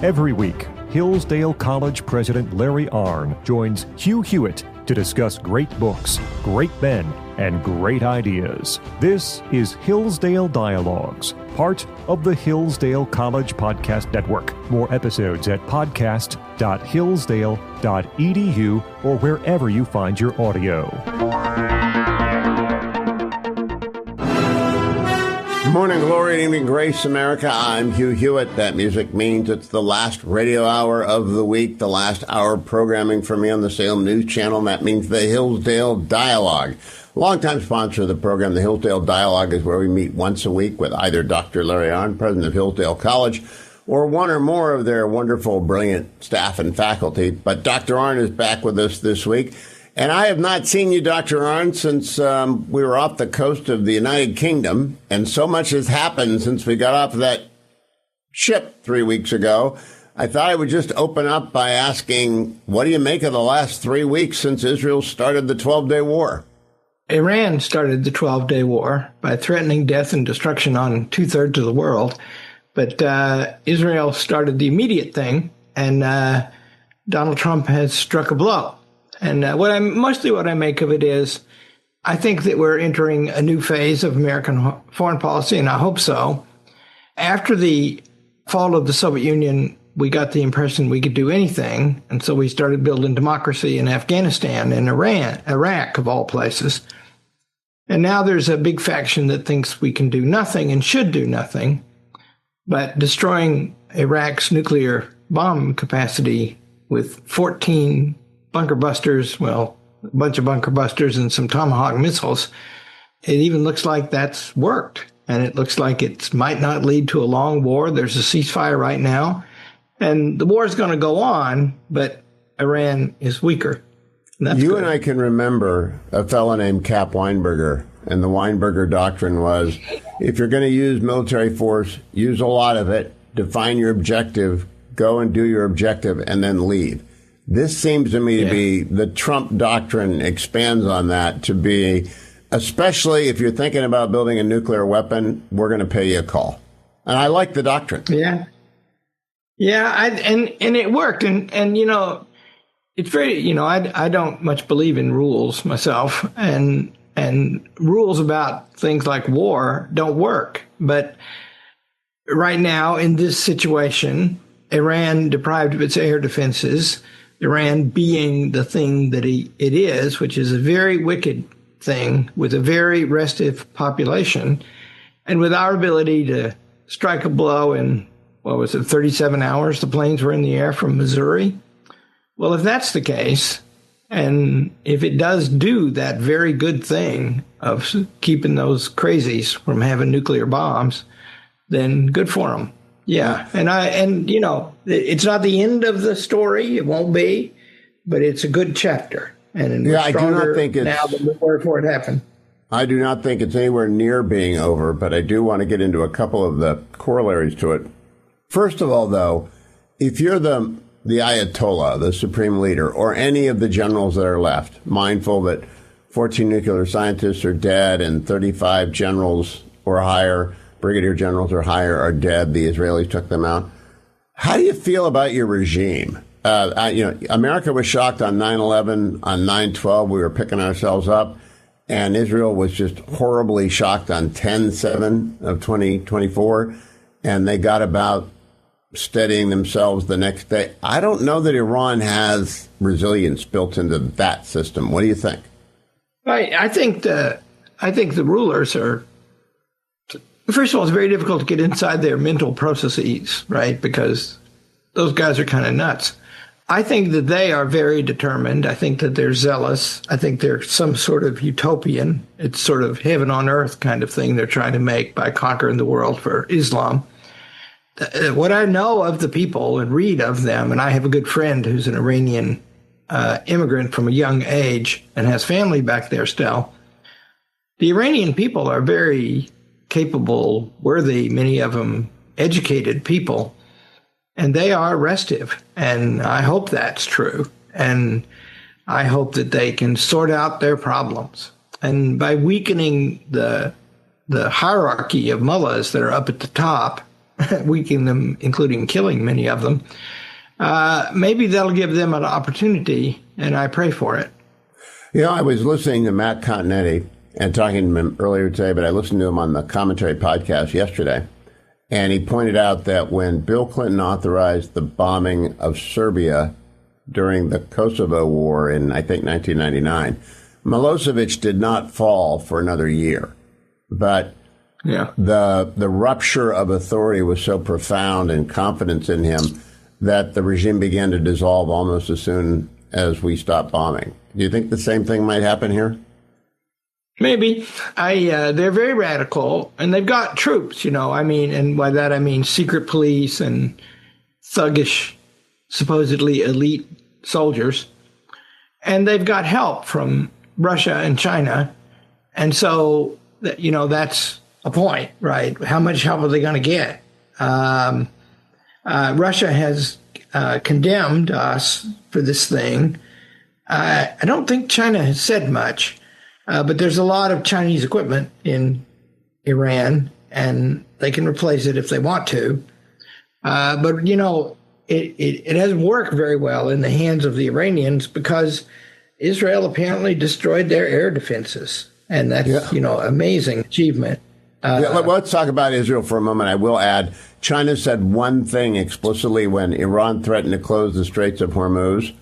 Every week, Hillsdale College President Larry Arnn joins Hugh Hewitt to discuss great books, great men, and great ideas. This is Hillsdale Dialogues, part of the Hillsdale College Podcast Network. More episodes at podcast.hillsdale.edu or wherever you find your audio. Good morning, glory, and evening, grace, America. I'm Hugh Hewitt. That music means it's the last radio hour of the week, the last hour of programming for me on the Salem News Channel. That means the Hillsdale Dialogue. Longtime sponsor of the program, the Hillsdale Dialogue, is where we meet once a week with either Dr. Larry Arnn, president of Hillsdale College, or one or more of their wonderful, brilliant staff and faculty. But Dr. Arnn is back with us this week. And I have not seen you, Dr. Arnn, since we were off the coast of the United Kingdom. And so much has happened since we got off of that ship 3 weeks ago. I thought I would just open up by asking, what do you make of the last 3 weeks since Israel started the 12-day war? Iran started the 12-day war by threatening death and destruction on two-thirds of the world. But Israel started the immediate thing, and Donald Trump has struck a blow. And what I make of it is, I think that we're entering a new phase of American foreign policy, and I hope so. After the fall of the Soviet Union, we got the impression we could do anything, and so we started building democracy in Afghanistan and Iraq, of all places. And now there's a big faction that thinks we can do nothing and should do nothing, but destroying Iraq's nuclear bomb capacity with 14 bunker busters, well, a bunch of bunker busters and some Tomahawk missiles. It even looks like that's worked. And it looks like it might not lead to a long war. There's a ceasefire right now. And the war is going to go on, but Iran is weaker. And you and I can remember a fellow named Cap Weinberger. And the Weinberger doctrine was, if you're going to use military force, use a lot of it, define your objective, go and do your objective, and then leave. This seems to me to be the Trump doctrine expands on that to be, especially if you're thinking about building a nuclear weapon, we're going to pay you a call. And I like the doctrine. Yeah. Yeah. And it worked. And, you know, it's very, you know, I don't much believe in rules myself, and rules about things like war don't work. But right now in this situation, Iran deprived of its air defenses, Iran being the thing that it is, which is a very wicked thing with a very restive population, and with our ability to strike a blow in, 37 hours, the planes were in the air from Missouri. Well, if that's the case, and if it does do that very good thing of keeping those crazies from having nuclear bombs, then good for them. Yeah. And you know, it's not the end of the story. It won't be, but it's a good chapter. And I do not think it's now than before it happened. I do not think it's anywhere near being over, but I do want to get into a couple of the corollaries to it. First of all, though, if you're the Ayatollah, the supreme leader, or any of the generals that are left, mindful that 14 nuclear scientists are dead and 35 generals or higher, brigadier generals or higher, are dead. The Israelis took them out. How do you feel about your regime? America was shocked on 9/11. On 9/12, we were picking ourselves up. And Israel was just horribly shocked on 10/7 of 2024. And they got about steadying themselves the next day. I don't know that Iran has resilience built into that system. What do you think? I think the rulers are, first of all, it's very difficult to get inside their mental processes, right? Because those guys are kind of nuts. I think that they are very determined. I think that they're zealous. I think they're some sort of utopian. It's sort of heaven on earth kind of thing they're trying to make by conquering the world for Islam. What I know of the people and read of them, and I have a good friend who's an Iranian immigrant from a young age and has family back there still. The Iranian people are very capable, worthy, many of them educated people, and they are restive. And I hope that's true. And I hope that they can sort out their problems. And by weakening the hierarchy of mullahs that are up at the top weakening them, including killing many of them. Maybe that'll give them an opportunity, and I pray for it. I was listening to Matt Continetti and talking to him earlier today, but I listened to him on the commentary podcast yesterday. And he pointed out that when Bill Clinton authorized the bombing of Serbia during the Kosovo War in, I think, 1999, Milosevic did not fall for another year. But the rupture of authority was so profound and confidence in him that the regime began to dissolve almost as soon as we stopped bombing. Do you think the same thing might happen here? Maybe. They're very radical, and they've got troops, and by that I mean secret police and thuggish, supposedly elite soldiers. And they've got help from Russia and China. And so, that's a point, right? How much help are they going to get? Russia has condemned us for this thing. I don't think China has said much. But there's a lot of Chinese equipment in Iran, and they can replace it if they want to. But, it hasn't worked very well in the hands of the Iranians because Israel apparently destroyed their air defenses. And that's, amazing achievement. Let's talk about Israel for a moment. I will add, China said one thing explicitly when Iran threatened to close the Straits of Hormuz.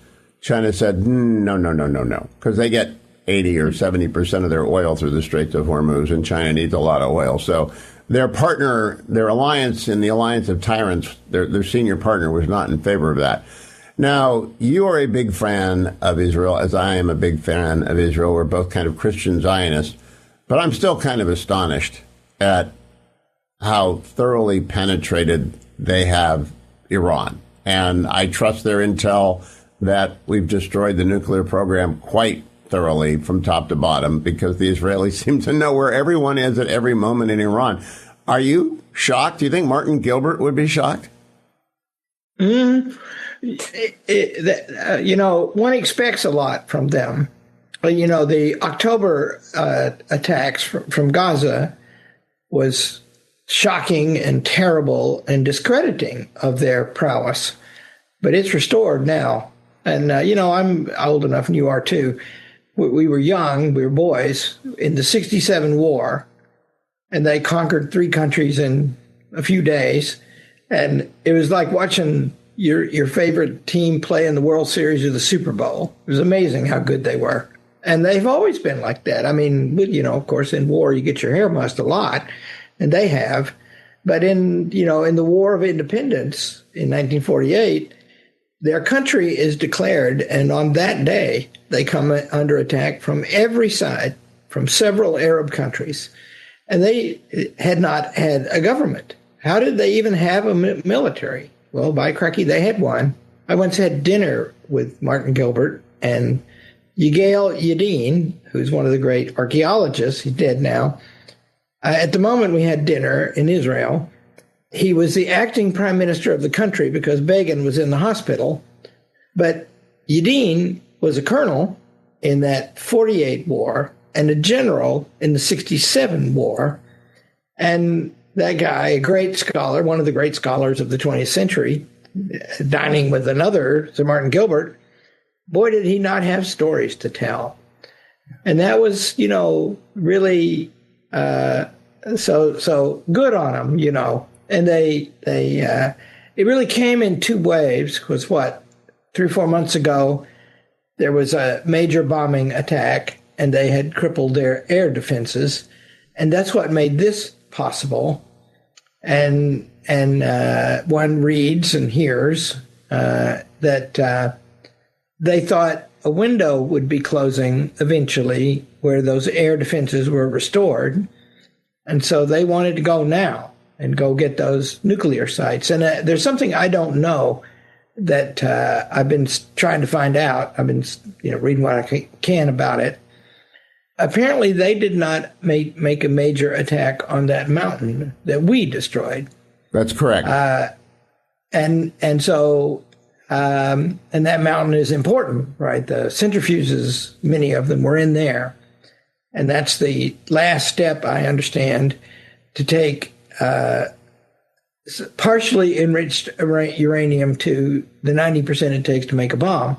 China said, no, because they get 80 or 70% of their oil through the Straits of Hormuz, and China needs a lot of oil. So their partner, their alliance in the alliance of tyrants, their senior partner was not in favor of that. Now, you are a big fan of Israel, as I am a big fan of Israel. We're both kind of Christian Zionists, but I'm still kind of astonished at how thoroughly penetrated they have Iran. And I trust their intel that we've destroyed the nuclear program quite thoroughly from top to bottom, because the Israelis seem to know where everyone is at every moment in Iran. Are you shocked? Do you think Martin Gilbert would be shocked? One expects a lot from them. The October attacks from Gaza was shocking and terrible and discrediting of their prowess. But it's restored now. And, I'm old enough, and you are too. We were young, we were boys, in the 67 war, and they conquered 3 countries in a few days. And it was like watching your favorite team play in the World Series or the Super Bowl. It was amazing how good they were. And they've always been like that. I mean, of course, in war, you get your hair mussed a lot, and they have. But in the War of Independence in 1948, their country is declared, and on that day, they come under attack from every side, from several Arab countries. And they had not had a government. How did they even have a military? Well, by cracky, they had one. I once had dinner with Martin Gilbert and Yigael Yadin, who's one of the great archaeologists. He's dead now. At the moment we had dinner in Israel, he was the acting prime minister of the country because Begin was in the hospital. But Yadin was a colonel in that 48 war and a general in the 67 war. And that guy, a great scholar, one of the great scholars of the 20th century, dining with another, Sir Martin Gilbert, boy, did he not have stories to tell. And that was, really so good on him, And it really came in 2 waves, because 3 or 4 months ago, there was a major bombing attack, and they had crippled their air defenses. And that's what made this possible. And one reads and hears that they thought a window would be closing eventually where those air defenses were restored. And so they wanted to go now and go get those nuclear sites. And there's something I don't know that I've been trying to find out. I've been reading what I can about it. Apparently, they did not make a major attack on that mountain that we destroyed. That's correct. And that mountain is important, right? The centrifuges, many of them were in there. And that's the last step, I understand, to take partially enriched uranium to the 90% it takes to make a bomb.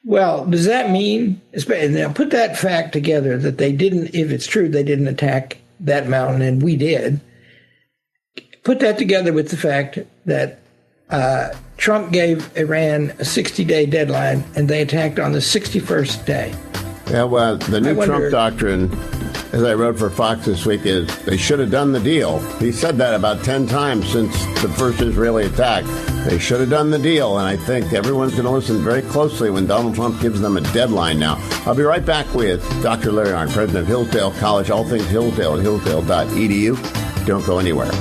Well, does that mean, now put that fact together, that they didn't, if it's true, they didn't attack that mountain and we did. Put that together with the fact that Trump gave Iran a 60-day deadline and they attacked on the 61st day. Yeah, well, the new Trump doctrine, as I wrote for Fox this week, is they should have done the deal. He said that about 10 times since the first Israeli attack. They should have done the deal, and I think everyone's going to listen very closely when Donald Trump gives them a deadline now. I'll be right back with Dr. Larry Arnn, president of Hillsdale College, all things Hillsdale at hillsdale.edu. Don't go anywhere.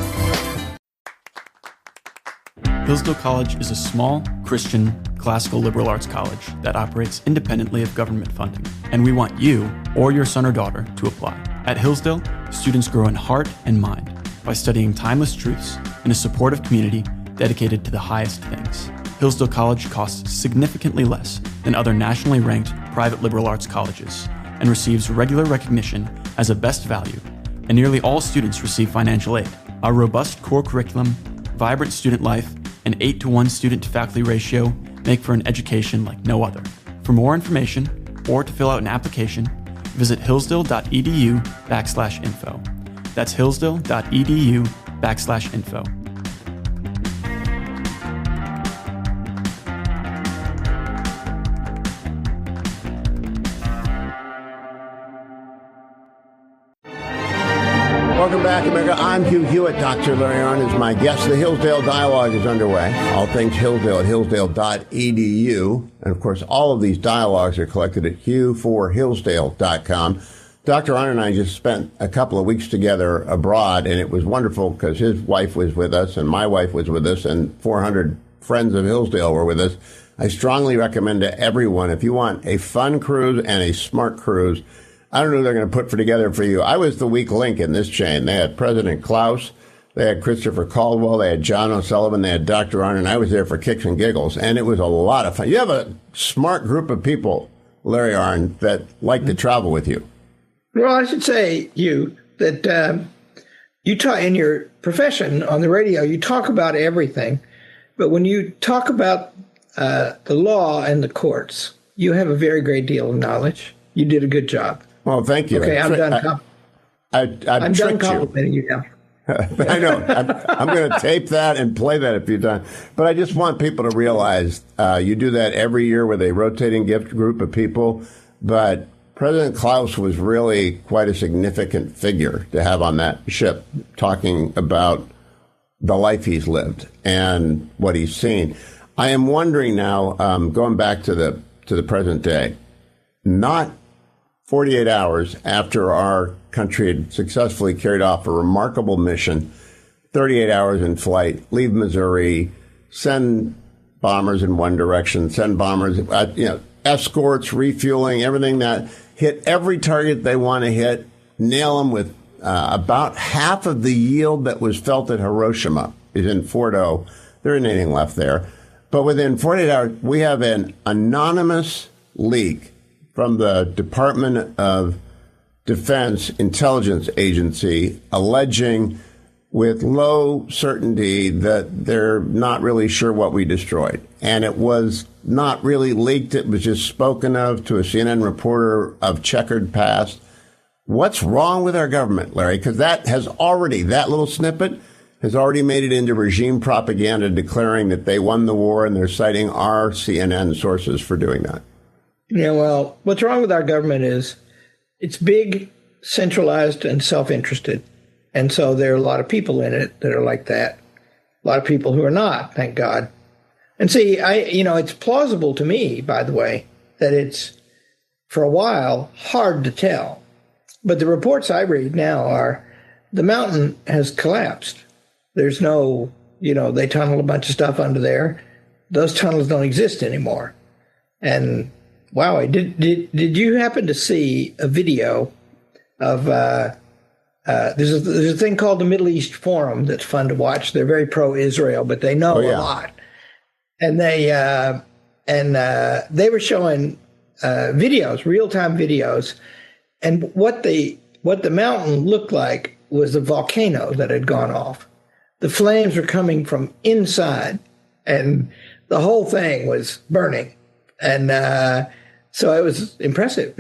Hillsdale College is a small, Christian, classical liberal arts college that operates independently of government funding, and we want you or your son or daughter to apply. At Hillsdale, students grow in heart and mind by studying timeless truths in a supportive community dedicated to the highest things. Hillsdale College costs significantly less than other nationally ranked private liberal arts colleges and receives regular recognition as a best value, and nearly all students receive financial aid. Our robust core curriculum, vibrant student life, and 8-to-1 student-to-faculty ratio make for an education like no other. For more information or to fill out an application, visit hillsdale.edu/info. That's hillsdale.edu/info. Welcome back, America. I'm Hugh Hewitt. Dr. Larry Arnn is my guest. The Hillsdale Dialogue is underway. All things Hillsdale at hillsdale.edu. And, of course, all of these dialogues are collected at hugh4hillsdale.com. Dr. Arnn and I just spent a couple of weeks together abroad, and it was wonderful because his wife was with us and my wife was with us and 400 friends of Hillsdale were with us. I strongly recommend to everyone, if you want a fun cruise and a smart cruise, I don't know who they're going to put together for you. I was the weak link in this chain. They had President Klaus, they had Christopher Caldwell, they had John O'Sullivan, they had Dr. Arnn, and I was there for kicks and giggles, and it was a lot of fun. You have a smart group of people, Larry Arnn, that like to travel with you. Well, I should say, Hugh, that you talk in your profession on the radio, you talk about everything, but when you talk about the law and the courts, you have a very great deal of knowledge. You did a good job. Well, thank you. Okay, I'm done. I'm done complimenting you now. I know. I'm going to tape that and play that a few times. But I just want people to realize you do that every year with a rotating gift group of people. But President Klaus was really quite a significant figure to have on that ship, talking about the life he's lived and what he's seen. I am wondering now, going back to the present day, not 48 hours after our country had successfully carried off a remarkable mission, 38 hours in flight, leave Missouri, send bombers in one direction, send bombers, escorts, refueling, everything that hit every target they want to hit, nail them with about half of the yield that was felt at Hiroshima is in Fordo. There isn't anything left there. But within 48 hours, we have an anonymous leak from the Department of Defense Intelligence Agency alleging with low certainty that they're not really sure what we destroyed. And it was not really leaked. It was just spoken of to a CNN reporter of checkered past. What's wrong with our government, Larry? Because that little snippet has already made it into regime propaganda declaring that they won the war, and they're citing our CNN sources for doing that. Yeah, well, what's wrong with our government is it's big, centralized, and self-interested. And so there are a lot of people in it that are like that. A lot of people who are not, thank God. And see, it's plausible to me, by the way, that it's, for a while, hard to tell. But the reports I read now are the mountain has collapsed. There's no, they tunneled a bunch of stuff under there. Those tunnels don't exist anymore. And wow, did you happen to see a video of there's a thing called the Middle East Forum that's fun to watch. They're very pro-Israel, but they know a lot. And they were showing videos, real-time videos, and what the mountain looked like was a volcano that had gone off. the flames were coming from inside, and the whole thing was burning. And so it was impressive,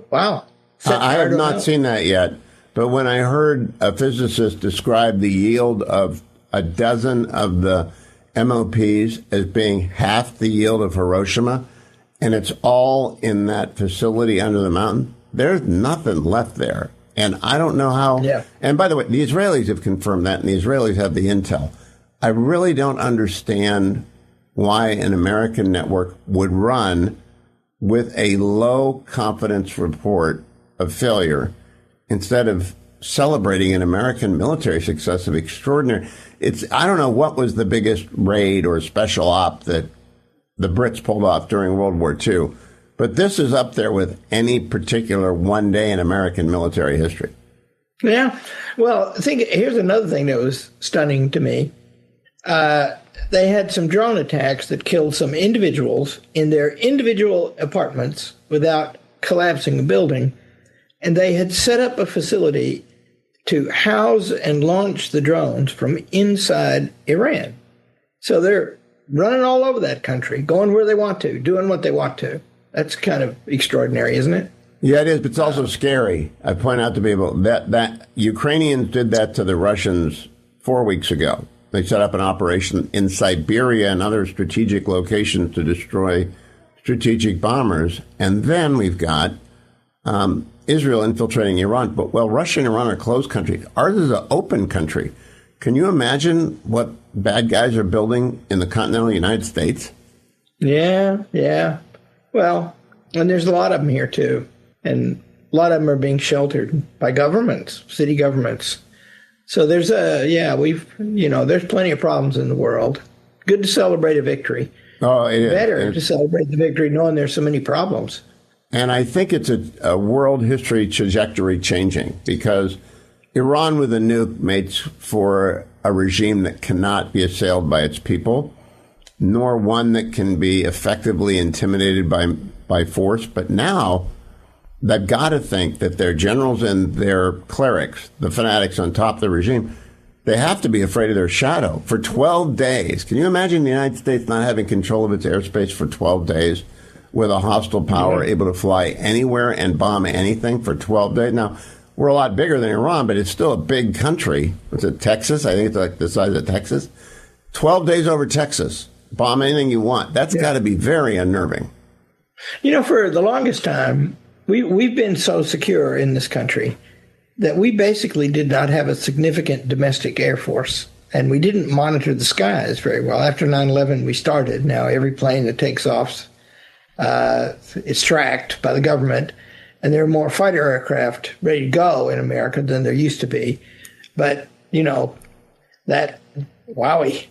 wow. I have not seen that yet, but when I heard a physicist describe the yield of a dozen of the MOPs as being half the yield of Hiroshima, and it's all in that facility under the mountain, there's nothing left there. And I don't know how. Yeah. And by the way, the Israelis have confirmed that, and the Israelis have the intel. I really don't understand why an American network would run with a low confidence report of failure instead of celebrating an American military success of extraordinary. I don't know what was the biggest raid or special op that the Brits pulled off during World War II. But this is up there with any particular one day in American military history. Yeah. Well, here's another thing that was stunning to me. They had some drone attacks that killed some individuals in their individual apartments without collapsing the building. And they had set up a facility to house and launch the drones from inside Iran. So they're running all over that country, going where they want to, doing what they want to. That's kind of extraordinary, isn't it? Yeah, it is, but it's also scary. I point out to people that Ukrainians did that to the Russians 4 weeks ago. They set up an operation in Siberia and other strategic locations to destroy strategic bombers. And then we've got Israel infiltrating Iran. But, Russia and Iran are closed countries. Ours is an open country. Can you imagine what bad guys are building in the continental United States? Yeah. Well, and there's a lot of them here, too. And a lot of them are being sheltered by governments, city governments. So there's there's plenty of problems in the world. Good to celebrate a victory. Oh, it is. Better to celebrate the victory knowing there's so many problems. And I think it's a world history trajectory changing because Iran with a nuke makes for a regime that cannot be assailed by its people, nor one that can be effectively intimidated by force. But now they've got to think that their generals and their clerics, the fanatics on top of the regime, they have to be afraid of their shadow for 12 days. Can you imagine the United States not having control of its airspace for 12 days with a hostile power able to fly anywhere and bomb anything for 12 days? Now, we're a lot bigger than Iran, but it's still a big country. What's it, Texas? I think it's like the size of Texas. 12 days over Texas. Bomb anything you want. That's got to be very unnerving. For the longest time, we've been so secure in this country that we basically did not have a significant domestic air force, and we didn't monitor the skies very well. After 9/11, we started. Now every plane that takes off is tracked by the government, and there are more fighter aircraft ready to go in America than there used to be. But, that wowie,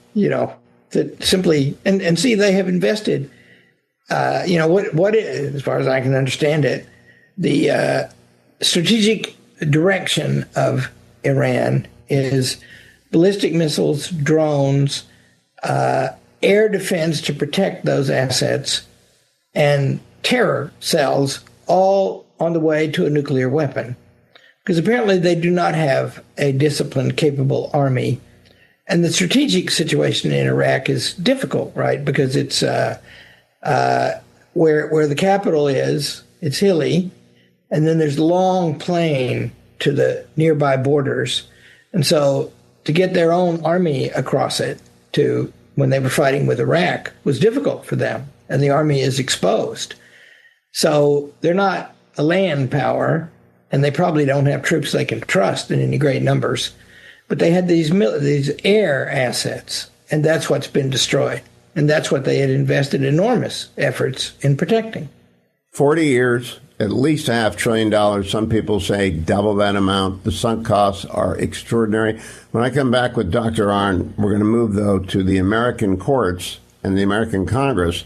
that simply, and see, they have invested, what is, as far as I can understand it, the strategic direction of Iran is ballistic missiles, drones, air defense to protect those assets, and terror cells, all on the way to a nuclear weapon. Because apparently they do not have a disciplined, capable army. And the strategic situation in Iraq is difficult, right? Because it's where the capital is, it's hilly, and then there's a long plain to the nearby borders. And so to get their own army across it to when they were fighting with Iraq was difficult for them, and the army is exposed. So they're not a land power, and they probably don't have troops they can trust in any great numbers. But they had these air assets, and that's what's been destroyed. And that's what they had invested enormous efforts in protecting. 40 years, at least $500 billion. Some people say double that amount. The sunk costs are extraordinary. When I come back with Dr. Arnn, we're going to move, though, to the American courts and the American Congress,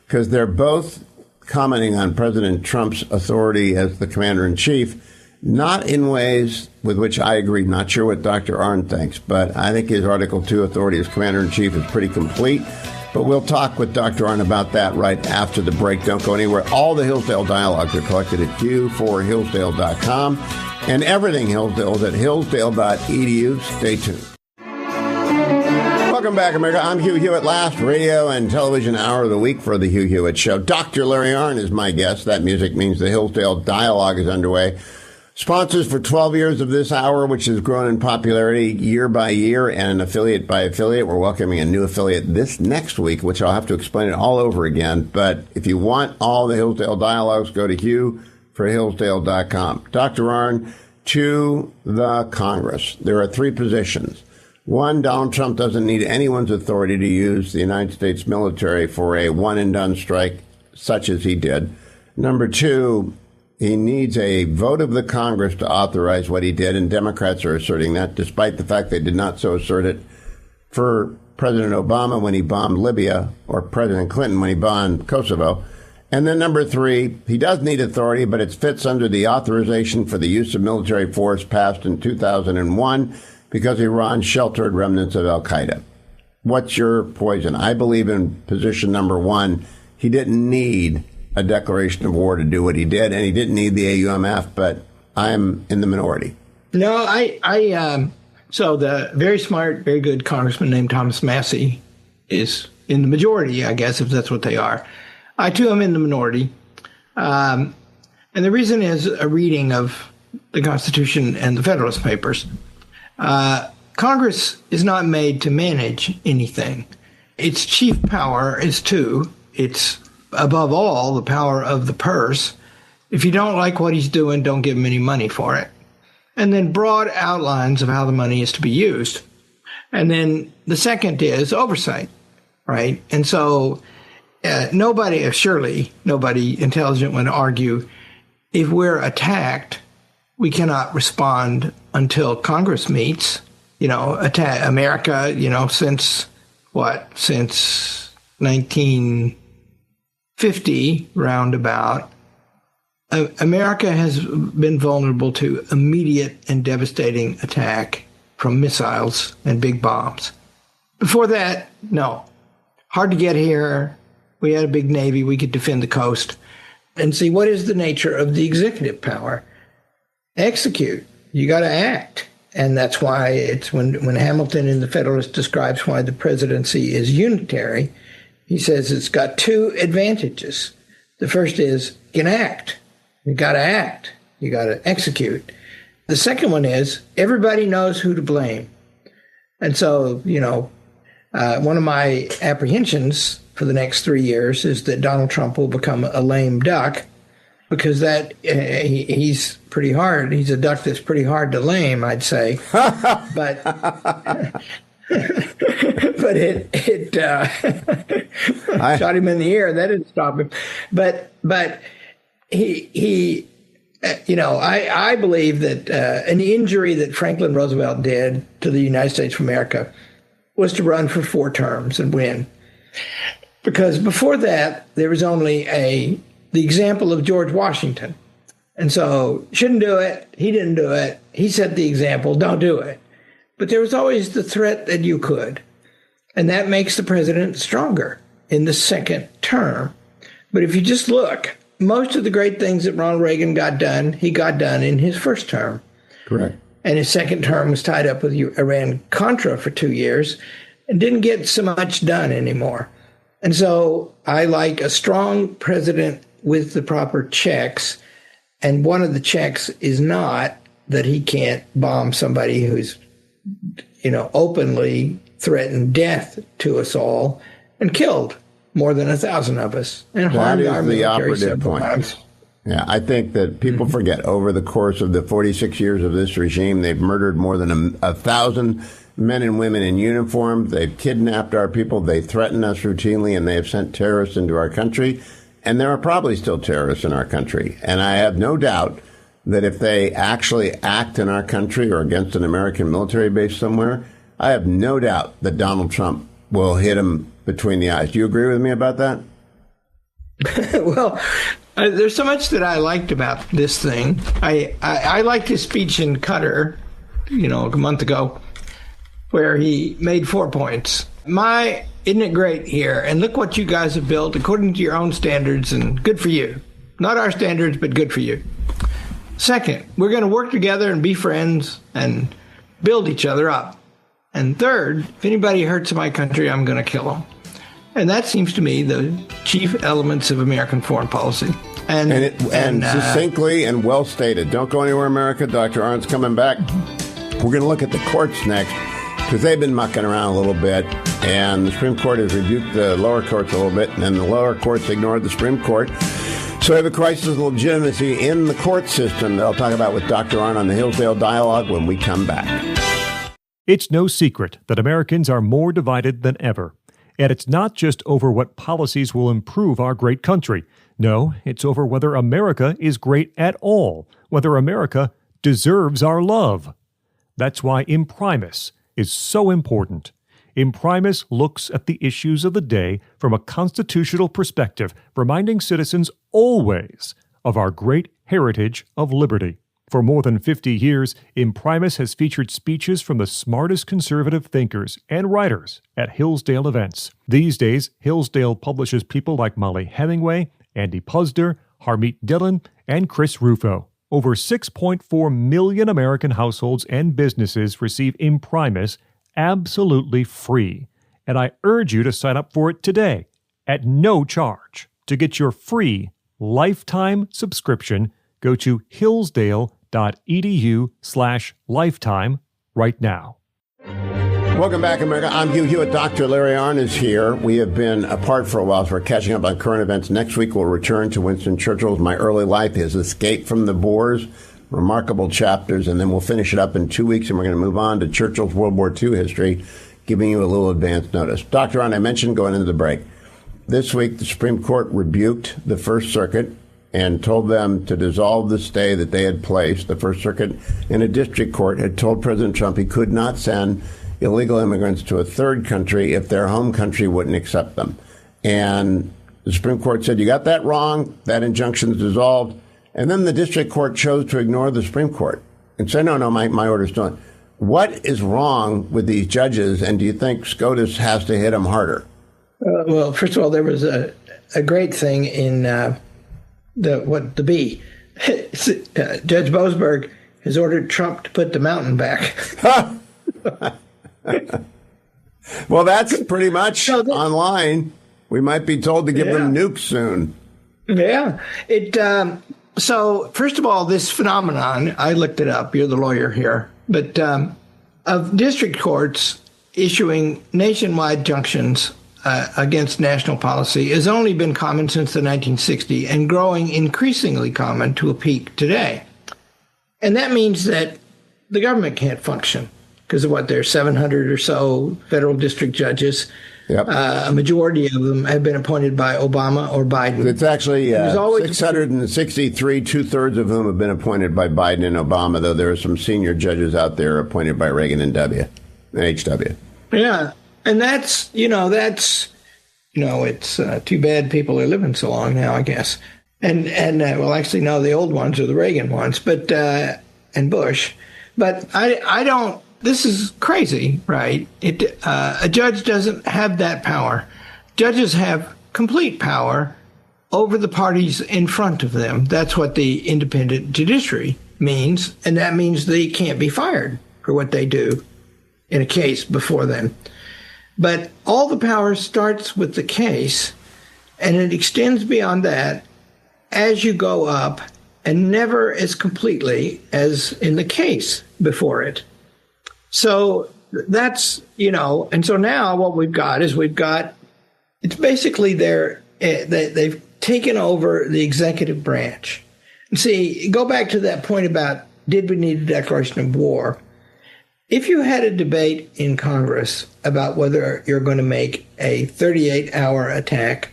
because they're both commenting on President Trump's authority as the commander-in-chief, not in ways with which I agree. Not sure what Dr. Arnn thinks, but I think his Article 2 authority as commander-in-chief is pretty complete. But we'll talk with Dr. Arnn about that right after the break. Don't go anywhere. All the Hillsdale Dialogues are collected at Hugh4Hillsdale.com, and everything Hillsdale is at Hillsdale.edu. Stay tuned. Welcome back, America. I'm Hugh Hewitt. Last radio and television hour of the week for the Hugh Hewitt Show. Dr. Larry Arnn is my guest. That music means the Hillsdale Dialogue is underway. Sponsors for 12 years of this hour, which has grown in popularity year by year and an affiliate by affiliate. We're welcoming a new affiliate this next week, which I'll have to explain it all over again. But if you want all the Hillsdale Dialogues, go to hughforhillsdale.com. Dr. Arnn, to the Congress. There are three positions. One, Donald Trump doesn't need anyone's authority to use the United States military for a one-and-done strike, such as he did. Number two, he needs a vote of the Congress to authorize what he did, and Democrats are asserting that, despite the fact they did not so assert it for President Obama when he bombed Libya, or President Clinton when he bombed Kosovo. And then number three, he does need authority, but it fits under the authorization for the use of military force passed in 2001 because Iran sheltered remnants of al-Qaeda. What's your poison? I believe in position number one. He didn't need a declaration of war to do what he did, and he didn't need the AUMF, but I'm in the minority. No, so the very smart, very good congressman named Thomas Massey is in the majority, I guess, if that's what they are. I, too, am in the minority. And the reason is a reading of the Constitution and the Federalist Papers. Congress is not made to manage anything. Its chief power is two. It's above all, the power of the purse. If you don't like what he's doing, don't give him any money for it. And then broad outlines of how the money is to be used. And then the second is oversight, right? And so nobody intelligent would argue if we're attacked, we cannot respond until Congress meets. Attack America, since 1950 roundabout, America has been vulnerable to immediate and devastating attack from missiles and big bombs. Before that, no. Hard to get here. We had a big Navy. We could defend the coast. And see, what is the nature of the executive power? Execute. You got to act. And that's why it's when Hamilton in the Federalist describes why the presidency is unitary, he says it's got two advantages. The first is you can act. You got to act. You got to execute. The second one is everybody knows who to blame. And so, one of my apprehensions for the next 3 years is that Donald Trump will become a lame duck, because he's pretty hard. He's a duck that's pretty hard to lame, I'd say. But I shot him in the ear. That didn't stop him. But he I believe that an injury that Franklin Roosevelt did to the United States of America was to run for 4 terms and win. Because before that, there was only the example of George Washington. And so, shouldn't do it. He didn't do it. He set the example. Don't do it. But there was always the threat that you could. And that makes the president stronger in the second term. But if you just look, most of the great things that Ronald Reagan got done, he got done in his first term. Correct. And his second term was tied up with Iran-Contra for 2 years and didn't get so much done anymore. And so I like a strong president with the proper checks. And one of the checks is not that he can't bomb somebody who's, openly threatened death to us all and killed more than 1,000 of us and harmed our military several times. Yeah, I think that people forget over the course of the 46 years of this regime, they've murdered more than 1,000 men and women in uniform. They've kidnapped our people. They threaten us routinely, and they have sent terrorists into our country. And there are probably still terrorists in our country. And I have no doubt that if they actually act in our country or against an American military base somewhere, I have no doubt that Donald Trump will hit him between the eyes. Do you agree with me about that? Well, there's so much that I liked about this thing. I liked his speech in Qatar, a month ago, where he made 4 points. Isn't it great here? And look what you guys have built according to your own standards, and good for you. Not our standards, but good for you. Second, we're going to work together and be friends and build each other up. And third, if anybody hurts my country, I'm going to kill them. And that seems to me the chief elements of American foreign policy. And succinctly and well stated. Don't go anywhere, America. Dr. Arnn's coming back. We're going to look at the courts next, because they've been mucking around a little bit, and the Supreme Court has rebuked the lower courts a little bit, and then the lower courts ignored the Supreme Court. So we have a crisis of legitimacy in the court system that I'll talk about with Dr. Arnn on the Hillsdale Dialogue when we come back. It's no secret that Americans are more divided than ever. And it's not just over what policies will improve our great country. No, it's over whether America is great at all, whether America deserves our love. That's why Imprimis is so important. Imprimis looks at the issues of the day from a constitutional perspective, reminding citizens always of our great heritage of liberty. For more than 50 years, Imprimis has featured speeches from the smartest conservative thinkers and writers at Hillsdale events. These days, Hillsdale publishes people like Molly Hemingway, Andy Puzder, Harmeet Dillon, and Chris Rufo. Over 6.4 million American households and businesses receive Imprimis absolutely free. And I urge you to sign up for it today at no charge. To get your free lifetime subscription, go to hillsdale.edu/lifetime right now. Welcome back, America. I'm Hugh Hewitt. Dr. Larry Arnn is here. We have been apart for a while, so we're catching up on current events. Next week, we'll return to Winston Churchill's My Early Life, His Escape from the Boers. Remarkable chapters, and then we'll finish it up in 2 weeks, and we're going to move on to Churchill's World War II history, giving you a little advance notice. Dr. Arnn, I mentioned going into the break. This week, the Supreme Court rebuked the First Circuit and told them to dissolve the stay that they had placed. The First Circuit in a district court had told President Trump he could not send illegal immigrants to a third country if their home country wouldn't accept them. And the Supreme Court said, you got that wrong. That injunction is dissolved. And then the district court chose to ignore the Supreme Court and say, no, my order's done. What is wrong with these judges, and do you think SCOTUS has to hit them harder? Well, first of all, there was a great thing in the B. Judge Boasberg has ordered Trump to put the mountain back. Well, that's pretty much online. We might be told to give them nukes soon. Yeah. So, first of all, this phenomenon, I looked it up. You're the lawyer here. But of district courts issuing nationwide injunctions against national policy has only been common since the 1960s and growing increasingly common to a peak today. And that means that the government can't function because of what, there's 700 or so federal district judges. Yep. A majority of them have been appointed by Obama or Biden. It's actually 663, two-thirds of whom have been appointed by Biden and Obama, though there are some senior judges out there appointed by Reagan and HW. Yeah, and that's it's too bad people are living so long now, I guess. And well, actually, no, the old ones are the Reagan ones, but and Bush. But I don't. This is crazy, right? A judge doesn't have that power. Judges have complete power over the parties in front of them. That's what the independent judiciary means, and that means they can't be fired for what they do in a case before them. But all the power starts with the case, and it extends beyond that as you go up, and never as completely as in the case before it. So that's, and so now what we've got is it's basically they've taken over the executive branch. And see, go back to that point about did we need a declaration of war? If you had a debate in Congress about whether you're going to make a 38-hour attack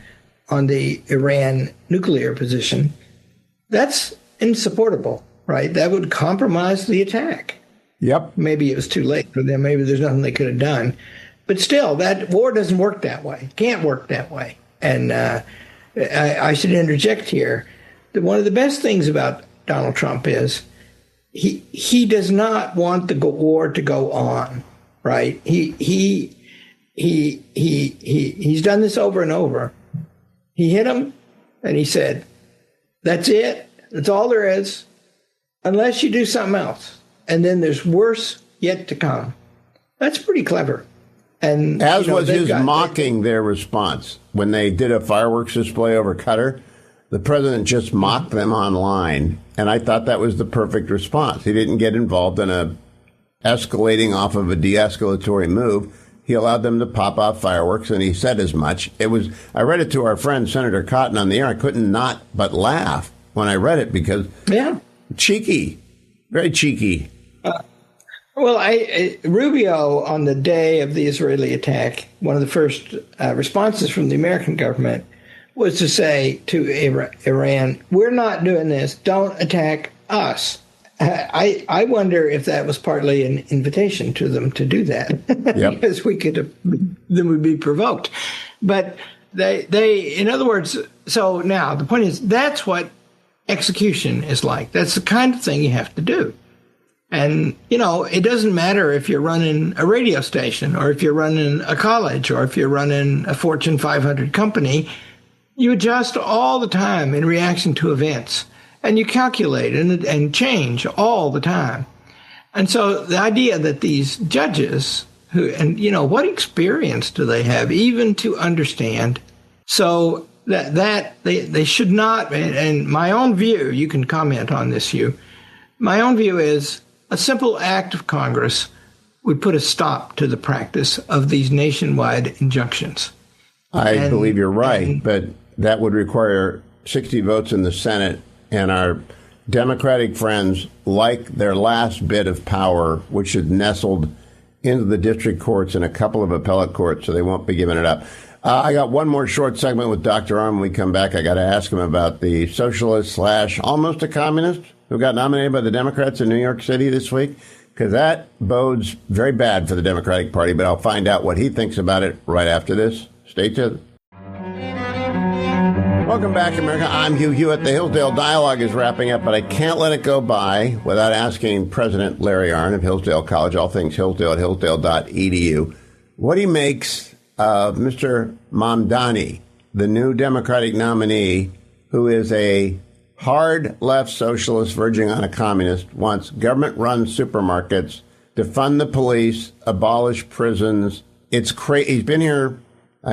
on the Iran nuclear position, that's insupportable, right? That would compromise the attack. Yep. Maybe it was too late for them. Maybe there's nothing they could have done. But still, that war doesn't work that way. Can't work that way. And I should interject here that one of the best things about Donald Trump is he does not want the war to go on, right? He's done this over and over. He hit him, and he said, "That's it. That's all there is, unless you do something else." And then there's worse yet to come. That's pretty clever. And as was his mocking their response. When they did a fireworks display over Qatar, the president just mocked them online. And I thought that was the perfect response. He didn't get involved in a escalating off of a de-escalatory move. He allowed them to pop off fireworks, and he said as much. I read it to our friend Senator Cotton on the air. I couldn't not but laugh when I read it because cheeky, very cheeky. Rubio, on the day of the Israeli attack, one of the first responses from the American government was to say to Iran, we're not doing this. Don't attack us. I wonder if that was partly an invitation to them to do that, yep. because then we'd be provoked. But they, in other words, so now the point is that's what execution is like. That's the kind of thing you have to do. And, it doesn't matter if you're running a radio station or if you're running a college or if you're running a Fortune 500 company. You adjust all the time in reaction to events. And you calculate and change all the time. And so the idea that these judges what experience do they have even to understand? So that they should not, and my own view, you can comment on this, Hugh. My own view is a simple act of Congress would put a stop to the practice of these nationwide injunctions. I believe you're right, but that would require 60 votes in the Senate. And our Democratic friends like their last bit of power, which is nestled into the district courts and a couple of appellate courts, so they won't be giving it up. I got one more short segment with Dr. Arnn. When we come back, I got to ask him about the socialist / almost a communist who got nominated by the Democrats in New York City this week, because that bodes very bad for the Democratic Party. But I'll find out what he thinks about it right after this. Stay tuned. Welcome back, America. I'm Hugh Hewitt. The Hillsdale Dialogue is wrapping up, but I can't let it go by without asking President Larry Arnn of Hillsdale College, all things Hillsdale at hillsdale.edu, what he makes of Mr. Mamdani, the new Democratic nominee, who is a hard left socialist verging on a communist, wants government-run supermarkets, defund the police, abolish prisons. It's crazy. He's been here.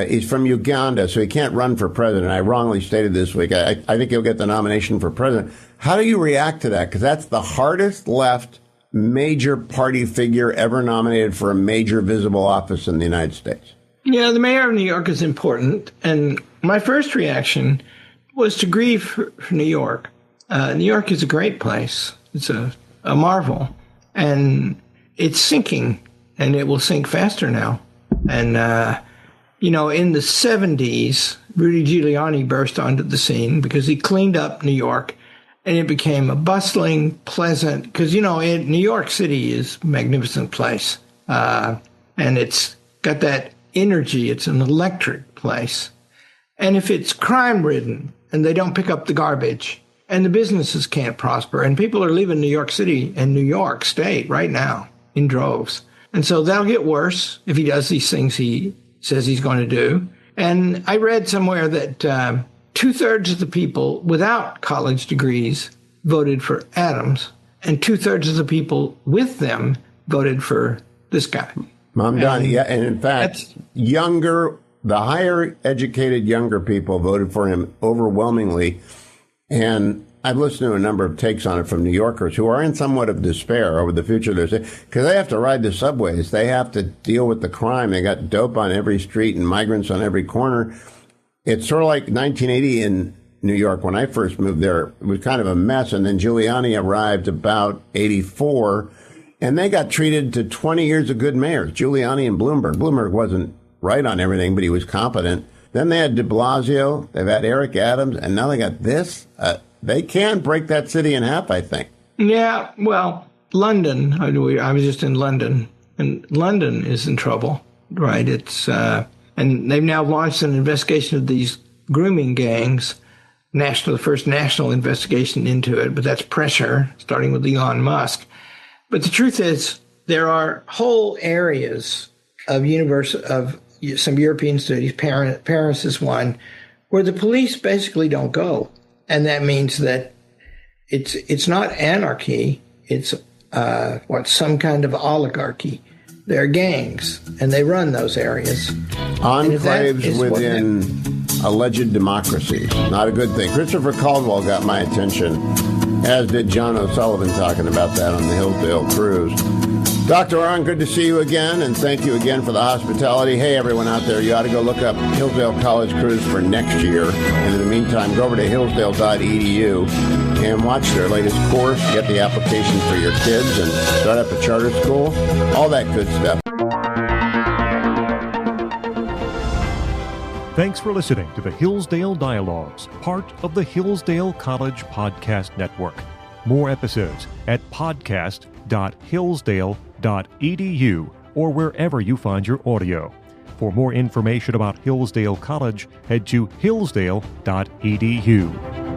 He's from Uganda, so he can't run for president. I wrongly stated this week. I think he'll get the nomination for president. How do you react to that? Because that's the hardest left major party figure ever nominated for a major visible office in the United States. Yeah, the mayor of New York is important. And my first reaction was to grieve for New York. New York is a great place. It's a marvel. And it's sinking, and it will sink faster now. And, in the 70s, Rudy Giuliani burst onto the scene because he cleaned up New York, and it became a bustling, pleasant, because, New York City is a magnificent place. And it's got that energy. It's an electric place. And if it's crime-ridden and they don't pick up the garbage and the businesses can't prosper and people are leaving New York City and New York State right now in droves. And so that'll get worse if he does these things he says he's going to do. And I read somewhere that 2/3 of the people without college degrees voted for Adams, and 2/3 of the people with them voted for this guy. Mamdani, yeah. And in fact, the higher educated younger people voted for him overwhelmingly. And I've listened to a number of takes on it from New Yorkers who are in somewhat of despair over the future. Because they have to ride the subways. They have to deal with the crime. They got dope on every street and migrants on every corner. It's sort of like 1980 in New York when I first moved there. It was kind of a mess. And then Giuliani arrived about 84. And they got treated to 20 years of good mayors, Giuliani and Bloomberg. Bloomberg wasn't right on everything, but he was competent. Then they had de Blasio. They've had Eric Adams. And now they got this. They can break that city in half, I think. Yeah, well, London, I was just in London, and London is in trouble, right? It's and they've now launched an investigation of these grooming gangs, the first national investigation into it, but that's pressure, starting with Elon Musk. But the truth is, there are whole areas of some European studies, Paris is one, where the police basically don't go. And that means that it's not anarchy, it's some kind of oligarchy. They're gangs, and they run those areas. Enclaves within alleged democracies. Not a good thing. Christopher Caldwell got my attention, as did John O'Sullivan talking about that on the Hillsdale cruise. Dr. Arnn, good to see you again, and thank you again for the hospitality. Hey, everyone out there, you ought to go look up Hillsdale College cruise for next year. And in the meantime, go over to hillsdale.edu and watch their latest course, get the application for your kids, and start up a charter school. All that good stuff. Thanks for listening to the Hillsdale Dialogues, part of the Hillsdale College Podcast Network. More episodes at podcast.hillsdale.edu or wherever you find your audio. For more information about Hillsdale College, head to hillsdale.edu.